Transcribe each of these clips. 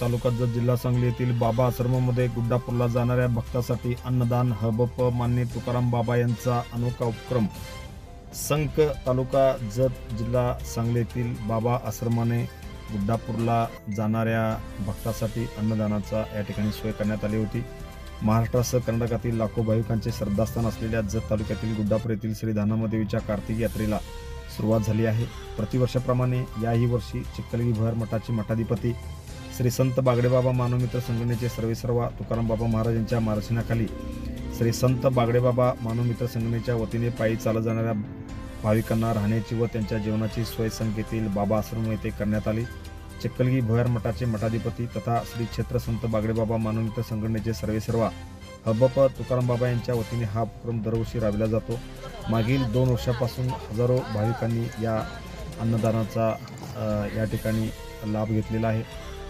तालुका जत जिल्हा सांगली येथील बाबा आश्रमामध्ये गुड्डापूरला जाणाऱ्या भक्तासाठी अन्नदान हबप मान्य तुकाराम बाबा यांचा अनोखा उपक्रम। संक तालुका जत जिल्हा सांगली येथील बाबा आश्रमाने गुड्डापूरला जाणाऱ्या भक्तासाठी अन्नदानाचा या ठिकाणी सोय करण्यात आली होती। महाराष्ट्रासह कर्नाटकातील लाखो भाविकांचे श्रद्धास्थान असलेल्या जत तालुक्यातील गुड्डापूर येथील श्री दानम्मादेवीच्या कार्तिक यात्रेला सुरुवात झाली आहे। प्रतिवर्षाप्रमाणे याही वर्षी चिखलगी भुयार मठाचे मठाधिपती श्री संत बागडेबाबा मानवमित्र संघटनेचे सर्वेसर्वा तुकाराम बाबा महाराज यांच्या मार्गदर्शनाखाली श्री संत बागडेबाबा मानवमित्र संघटनेच्या वतीने पायी चालत जाणाऱ्या भाविकांना राहण्याची व त्यांच्या जेवणाची सोय संकेतील बाबा आश्रम येथे करण्यात आली। चिखलगी भुयार मठाचे मठाधिपती तथा श्री क्षेत्र संत बागडेबाबा मानवमित्र संघटनेचे सर्वेसर्वा हबप तुकाराम बाबा यांच्या वतीने हा उपक्रम दरवर्षी राबविला जातो। मागील 2 वर्षापासून हजारो भाविकांनी या अन्नदानाचा या ठिकाणी लाभ घेतलेला आहे।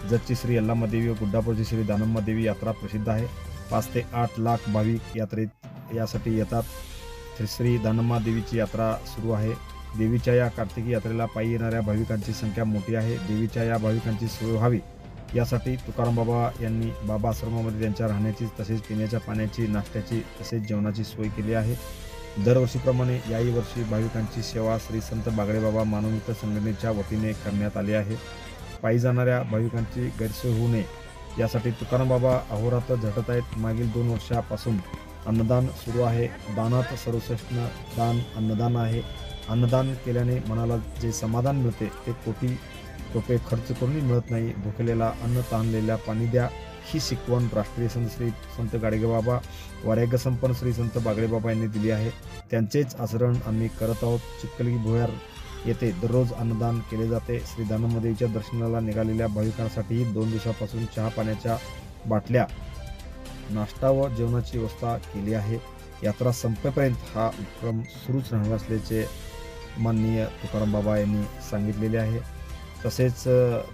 जतची श्री यल्लाम्मादेवी व गुड्डापूरची श्री दानम्मादेवी यात्रा प्रसिद्ध आहे। 5 ते 8 लाख भाविक यात्रेत यासाठी येतात। श्री दानम्मादेवीची यात्रा सुरू आहे। देवीच्या या कार्तिकी यात्रेला पायी येणाऱ्या भाविकांची संख्या मोठी आहे। देवीच्या या भाविकांची सोय व्हावी यासाठी तुकाराम बाबा यांनी बाबा आश्रमामध्ये त्यांच्या राहण्याची तसेच पिण्याच्या पाण्याची, नाश्त्याची तसेच जेवणाची सोय केली आहे। दरवर्षीप्रमाणे याही वर्षी भाविकांची सेवा श्री संत बागडेबाबा मानवमित्र संघटनेच्या वतीने करण्यात आली आहे। पायी जाणाऱ्या भाविकांची गैरसोय होऊ नये यासाठी तुकाराम बाबा अहोरात्र झटत आहेत। मागील 2 वर्षापासून अन्नदान सुरू आहे। दानात सर्वश्रेष्ठ दान अन्नदान आहे। अन्नदान केल्याने मनाला जे समाधान मिळते ते कोटी रुपये खर्च करूनही मिळत नाही। भुकेलेला अन्न, तहानलेल्या पाणी द्या ही शिकवण राष्ट्रीय संत श्री संत गाडगेबाबा वैराग्य संपन्न श्री संत बागडेबाबा यांनी दिली आहे। त्यांचेच आचरण आम्ही करत आहोत। चिखलगी भुयार येथे दररोज अन्नदान केले जाते। श्री दानम्मादेवीच्या दर्शनाला निघालेल्या भाविकांसाठीही 2 दिवसापासून चहा पाण्याच्या बाटल्या, नाश्ता व जेवणाची व्यवस्था केली आहे। यात्रा संपेपर्यंत हा उपक्रम सुरूच राहणार असल्याचे माननीय तुकाराम बाबा यांनी सांगितलेले आहे। तसेच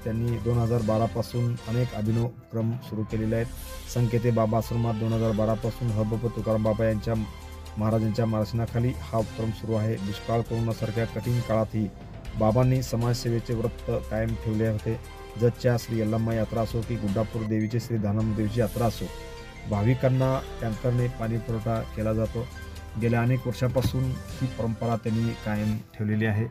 त्यांनी 2012 पासून अनेक अभिनव उपक्रम सुरू केलेले आहेत। संकेते बाबा आश्रमात 2012 पासून हबप तुकाराम बाबा यांच्या महाराजांच्या मार्गदर्शनाखाली हा उपक्रम सुरू आहे। दुष्काळ, कोरोनासारख्या कठीण काळातही बाबांनी समाजसेवेचे व्रत कायम ठेवले होते। जतच्या श्री यल्लाम्मा यात्रा असो की गुड्डापूर देवीची श्री दानम्मादेवीची यात्रा असो, भाविकांना टँकरने पाणी पुरवठा केला जातो। गेल्या अनेक वर्षापासून ही परंपरा त्यांनी कायम ठेवलेली आहे।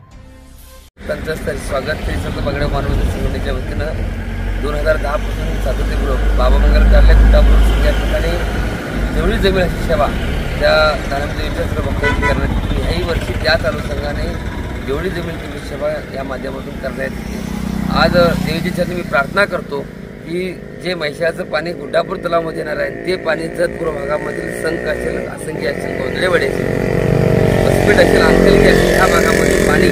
त्यांचं स्वागत श्री संत बागडेबाबा मानवमित्र संघटनेच्या वतीनं 2010 पासून सातत्यपूर्वक बाबा मंगल कार्यालय गुड्डापूर या ठिकाणी जेवढी जमीन अशी सेवा त्या दानम्मादेवीच्या सर्व भक्तांची करण्यात येते। ह्याही वर्षी त्या चालू संघाने जेवढी जमीन तेवढी सेवा या माध्यमातून करण्यात येते। आज देवीच्या चरणी मी प्रार्थना करतो की जे म्हैसाळचं पाणी गुड्डापूर तलावामध्ये येणार आहे ते पाणी जत पूर्व भागामधील संक असेल, असंगी असेल, गोंधळेवाडी असेल, हॉस्पिटल असेल, अंकलगी असेल, ह्या भागामधील पाणी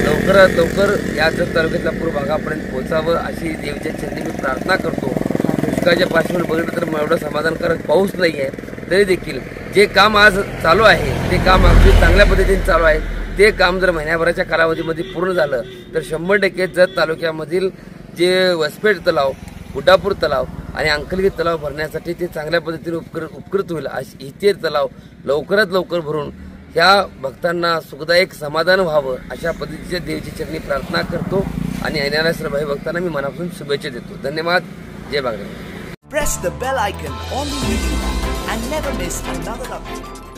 लवकरात लवकर या जत तालुक्यातल्या पूर्व भागापर्यंत पोहोचावं अशी देवीच्या चरणी मी प्रार्थना करतो। दुष्काळाच्या पार्श्वभूमीवर बघितलं तर एवढं समाधानकारक पाऊस नाही आहे, तरी देखील जे काम आज चालू आहे ते काम अगदी चांगल्या पद्धतीने चालू आहे। ते काम जर महिन्याभराच्या कालावधीमध्ये पूर्ण झालं तर 100% जत तालुक्यामधील जे वसपेठ तलाव, गुड्डापूर तलाव आणि अंकलगी तलाव भरण्यासाठी ते चांगल्या पद्धतीने उपकृत होईल। इथे तलाव लवकरात लवकर भरून ह्या भक्तांना सुखदायक समाधान व्हावं अशा पद्धतीच्या देवीची चरणी प्रार्थना करतो आणि येणाऱ्या सर्व भाई भक्तांना मी मनापासून शुभेच्छा देतो। धन्यवाद। जय बागडेबाबा। Press the bell icon on the YouTube and never miss another update.